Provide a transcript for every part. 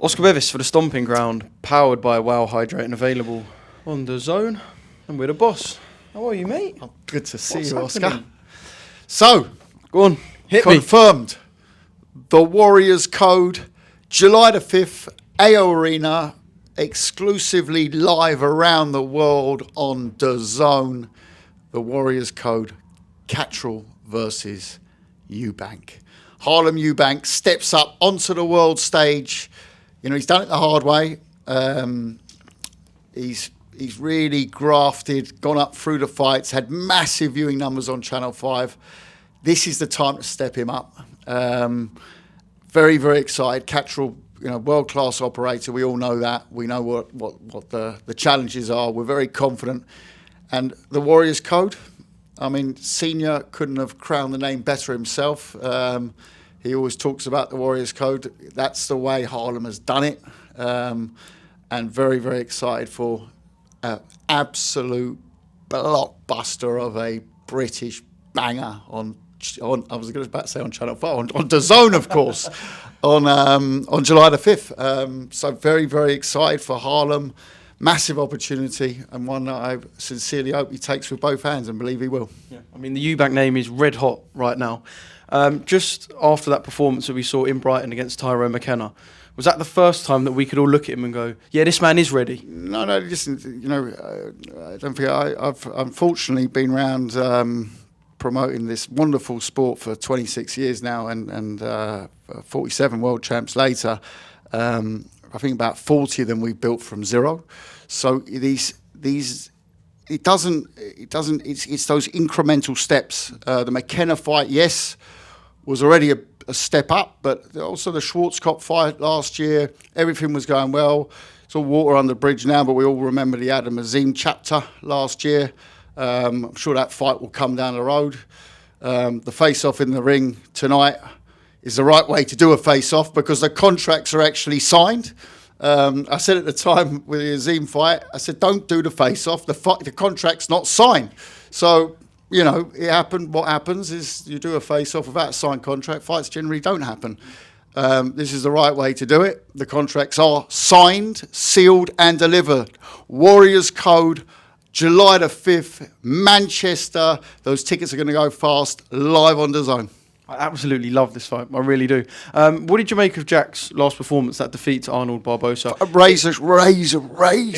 Oscar Bevis for the Stomping Ground, powered by Wow Hydrate and available on DAZN. And we're the boss. How are you, mate? Oh, good to see What's you, Oscar. happening? So, Go on, hit me. confirmed. The Warriors Code, July the 5th, AO Arena, exclusively live around the world on DAZN. The Warriors Code, Catrell versus Eubank. Harlem Eubank steps up onto the world stage. You know, he's done it the hard way. He's really grafted, gone up through the fights, had massive viewing numbers on Channel 5. This is the time to step him up. Very, very excited. Catrell, you know, world-class operator. We all know that. We know what the challenges are. We're very confident. And the Warriors Code, I mean, Senior couldn't have crowned the name better himself. He always talks about the Warriors Code. That's the way Harlem has done it. And very, very excited for an absolute blockbuster of a British banger on I was about to say on Channel 5, on DAZN, of course, on July the 5th. So very, very excited for Harlem. Massive opportunity, and one that I sincerely hope he takes with both hands, and believe he will. Yeah, I mean, the Eubank name is red hot right now. Just after that performance that we saw in Brighton against Tyrone McKenna, was that the first time that we could all look at him and go, yeah, this man is ready? No, listen, you know, I don't think I've unfortunately been around promoting this wonderful sport for 26 years now, and 47 world champs later. I think about 40 of them we've built from zero. So it's those incremental steps. The McKenna fight, yes, was already a step up, but also the Schwarzkopf fight last year, everything was going well. It's all water under the bridge now, but we all remember the Adam Azim chapter last year. I'm sure that fight will come down the road. The face-off in the ring tonight is the right way to do a face-off because the contracts are actually signed. I said at the time with the Azim fight, I said, don't do the face-off. The contract's not signed. So, you know, it happened. What happens is you do a face-off without a signed contract. Fights generally don't happen. This is the right way to do it. The contracts are signed, sealed, and delivered. Warriors Code, July the 5th, Manchester. Those tickets are going to go fast, live on DAZN. I absolutely love this fight. I really do. What did you make of Jack's last performance, that defeat to Arnold Barbosa? Razor. It's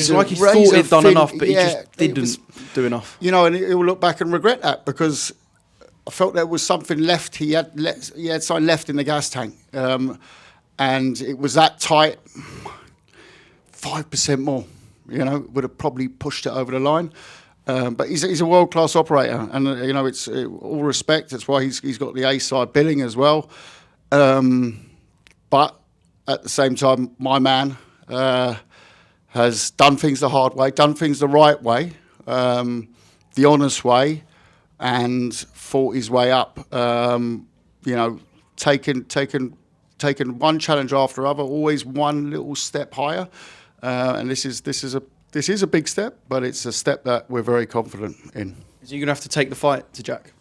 like he thought he'd done enough, but he just didn't do enough. You know, and he'll look back and regret that because I felt there was something left. He had something left in the gas tank, and it was that tight. 5% more, you know, would have probably pushed it over the line. But he's a world-class operator, and you know, it's all respect. That's why he's got the A-side billing as well. But at the same time, my man has done things the hard way, done things the right way, the honest way, and fought his way up. You know, taken one challenge after other, always one little step higher, and this is a big step, but it's a step that we're very confident in. Is he going to have to take the fight to Jack?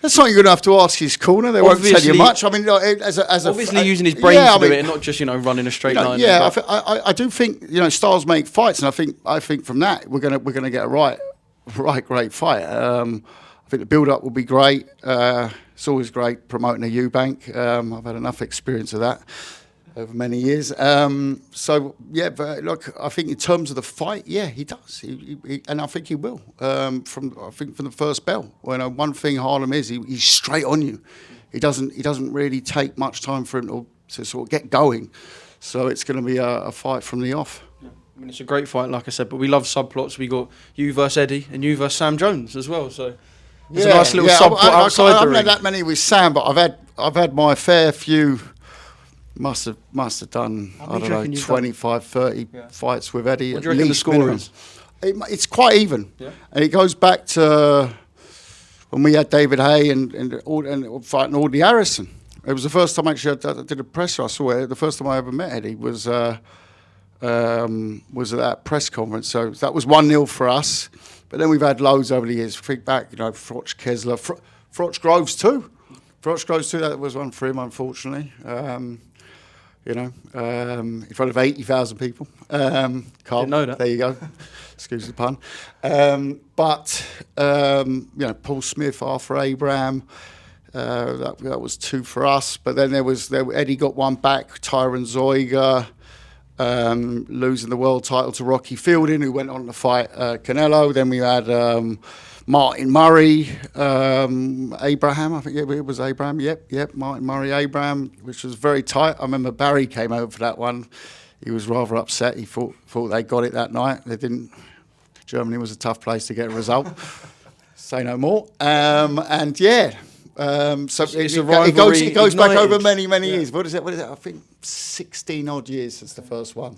That's something you're going to have to ask his corner. They won't tell you much. I mean, obviously using his brain to do it, and not just running a straight line. Yeah, I do think styles make fights, and I think from that we're going to get a right great fight. I think the build-up will be great. It's always great promoting a Eubank. I've had enough experience of that over many years. So, yeah, but look, I think in terms of the fight, yeah, he does. He and I think he will. From the first bell. One thing Harlem is, he's straight on you. He doesn't really take much time for him to sort of get going. So it's going to be a fight from the off. Yeah. I mean, it's a great fight, like I said, but we love subplots. We got you versus Eddie and you versus Sam Jones as well. So it's a nice little subplot outside the ring. I haven't had that many with Sam, but I've had my fair few. Must have done, I don't know, 25, 30 fights with Eddie. What do you reckon the score is? It's quite even. Yeah. And it goes back to when we had David Hay and fighting Audley Harrison. It was the first time actually I did a presser. I saw it. The first time I ever met Eddie was at that press conference. So that was 1-0 for us. But then we've had loads over the years. Think back, Froch Kessler, Froch Groves too. That was one for him, unfortunately. You know, in front of 80,000 people. Carl, Didn't know that. There you go. Excuse the pun. Paul Smith, Arthur Abraham. That was 2 for us. But then Eddie got 1 back. Tyron Zoiga. Losing the world title to Rocky Fielding, who went on to fight Canelo. Then we had Martin Murray, Abraham, I think it was Abraham. Yep, Martin Murray, Abraham, which was very tight. I remember Barry came over for that one. He was rather upset. He thought they got it that night. They didn't. Germany was a tough place to get a result. Say no more. So it goes back over many years. What is it? I think 16 odd years since the first one.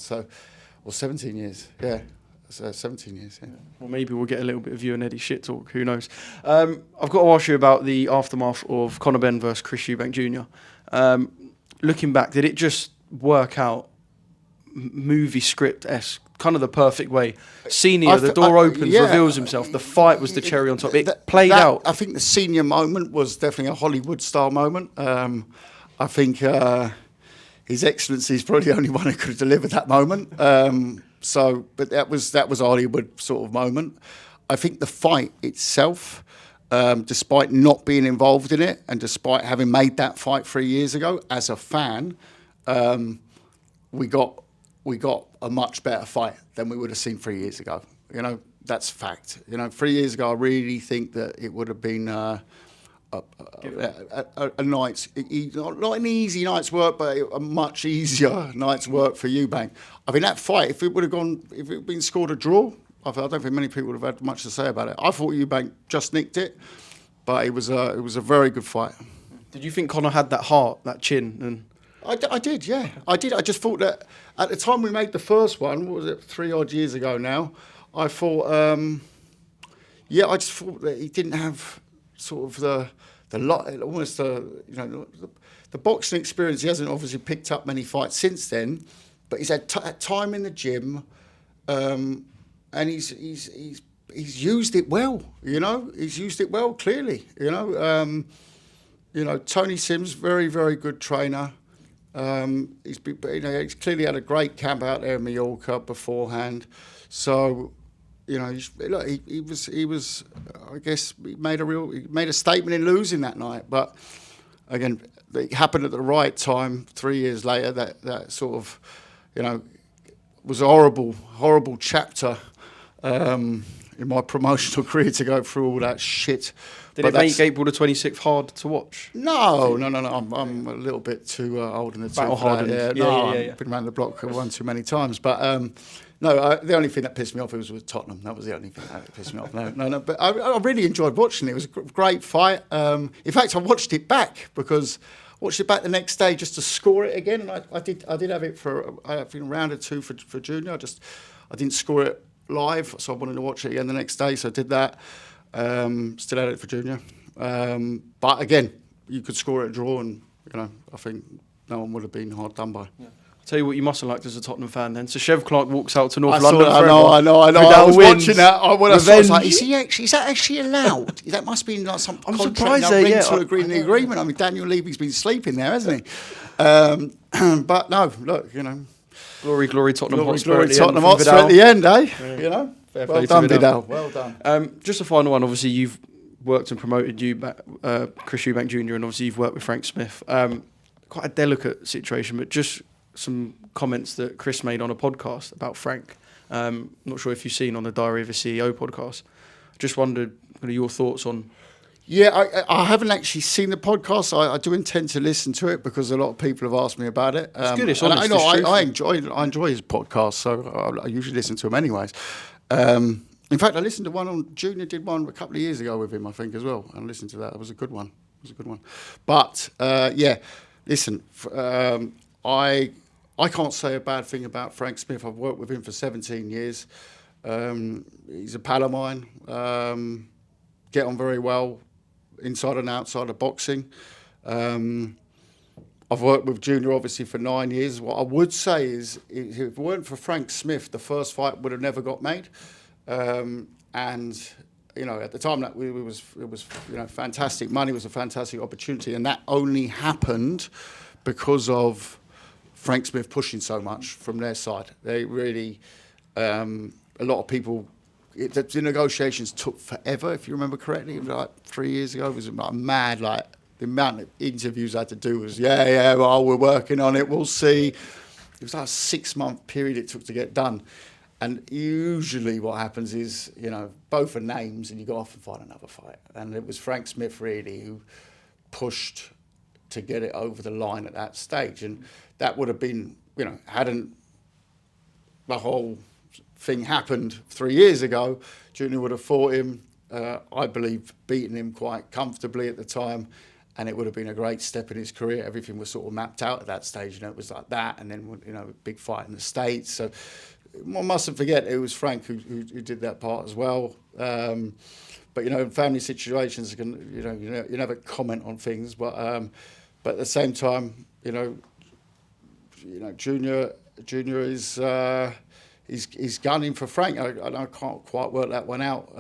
Or 17 years. Yeah. 17 years, yeah. Well, maybe we'll get a little bit of you and Eddie shit talk. Who knows? I've got to ask you about the aftermath of Conor Benn versus Chris Eubank Jr. Looking back, did it just work out movie script-esque, kind of the perfect way? Senior, the door opens, reveals himself. The fight was the cherry on top. It played out. I think the senior moment was definitely a Hollywood-style moment. I think His Excellency is probably the only one who could have delivered that moment. But that was a Hollywood sort of moment. I think the fight itself, despite not being involved in it, and despite having made that fight 3 years ago, as a fan, we got a much better fight than we would have seen 3 years ago. You know, that's fact. You know, 3 years ago, I really think that it would have been a night's, not an easy night's work, but a much easier night's work for Eubank. I mean, that fight, if it had been scored a draw, I don't think many people would have had much to say about it. I thought Eubank just nicked it, but it was a very good fight. Did you think Conor had that heart, that chin? And I did, yeah. I did. I just thought that at the time we made the first one, what was it, 3 odd years ago now, I thought, I just thought that he didn't have sort of the boxing experience. He hasn't obviously picked up many fights since then, but he's had time in the gym, and he's used it well. You know, he's used it well clearly. Tony Sims, very very good trainer. He's clearly had a great camp out there in Mallorca beforehand. So, he was. I guess he made a statement in losing that night. But again, it happened at the right time. 3 years later, that sort of, was a horrible chapter in my promotional career to go through all that shit. Did it make April the 26th hard to watch? No. I'm a little bit too old in the tooth for that. I've been around the block one too many times. But the only thing that pissed me off was with Tottenham. That was the only thing that pissed me off. No. But I really enjoyed watching it. It was a great fight. In fact, I watched it back because I watched it back the next day just to score it again. And I did have it for I think round or two for Junior. I didn't score it live, so I wanted to watch it again the next day. So I did that. Still had it for Junior. But again, you could score it a draw, and I think no one would have been hard done by. Yeah. I'll tell you what you mustn't liked as a Tottenham fan then. So Chev Clark walks out to North London forever. I know. I was watching that. I was like, is that actually allowed? That must be like some I'm contract surprised to agree in the agreement. I mean, Daniel Levy's been sleeping there, hasn't he? But no, look, Glory, Tottenham Hotspur. Glory, Tottenham Hotspur at the end, eh? Yeah. Well done, Vidal. Well done. Just a final one. Obviously, you've worked and promoted Chris Eubank Jr. and obviously you've worked with Frank Smith. Quite a delicate situation, but just some comments that Chris made on a podcast about Frank. Not sure if you've seen on the Diary of a CEO podcast. Just wondered your thoughts on. Yeah, I haven't actually seen the podcast. I do intend to listen to it because a lot of people have asked me about it. It's good. It's honest. I enjoy his podcast, so I usually listen to him anyways. In fact, I listened to one on Junior. Did one a couple of years ago with him, I think, as well. And I listened to that. It was a good one. But listen. I can't say a bad thing about Frank Smith. I've worked with him for 17 years. He's a pal of mine. Get on very well inside and outside of boxing. I've worked with Junior obviously for 9 years. What I would say is, if it weren't for Frank Smith, the first fight would have never got made. And at the time that it was fantastic money, was a fantastic opportunity, and that only happened because of Frank Smith pushing so much from their side. They really, a lot of people, the negotiations took forever, if you remember correctly. It was like 3 years ago. It was like mad, like the amount of interviews I had to do was, well, we're working on it, we'll see. It was like a 6-month period it took to get done. And usually what happens is, both are names and you go off and find another fight. And it was Frank Smith really who pushed to get it over the line at that stage. And that would have been, hadn't the whole thing happened 3 years ago, Junior would have fought him, I believe, beaten him quite comfortably at the time. And it would have been a great step in his career. Everything was sort of mapped out at that stage. It was like that. And then, big fight in the States. So one mustn't forget it was Frank who did that part as well. But in family situations, you never comment on things. But at the same time, Junior is he's gunning for Frank. I can't quite work that one out.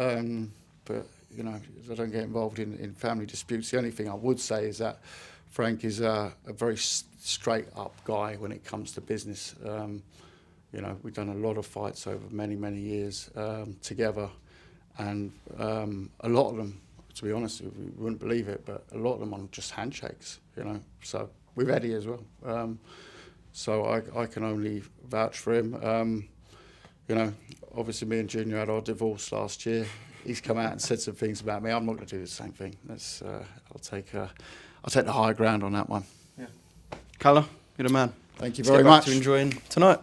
But I don't get involved in family disputes. The only thing I would say is that Frank is a very straight up guy when it comes to business. We've done a lot of fights over many, many years together, and a lot of them, to be honest, we wouldn't believe it, but a lot of them on just handshakes, So with Eddie as well. So I can only vouch for him. Obviously me and Junior had our divorce last year. He's come out and said some things about me. I'm not going to do the same thing. I'll take the high ground on that one. Yeah. Kalle, you're the man. Thank you Let's very get back much. to enjoying tonight.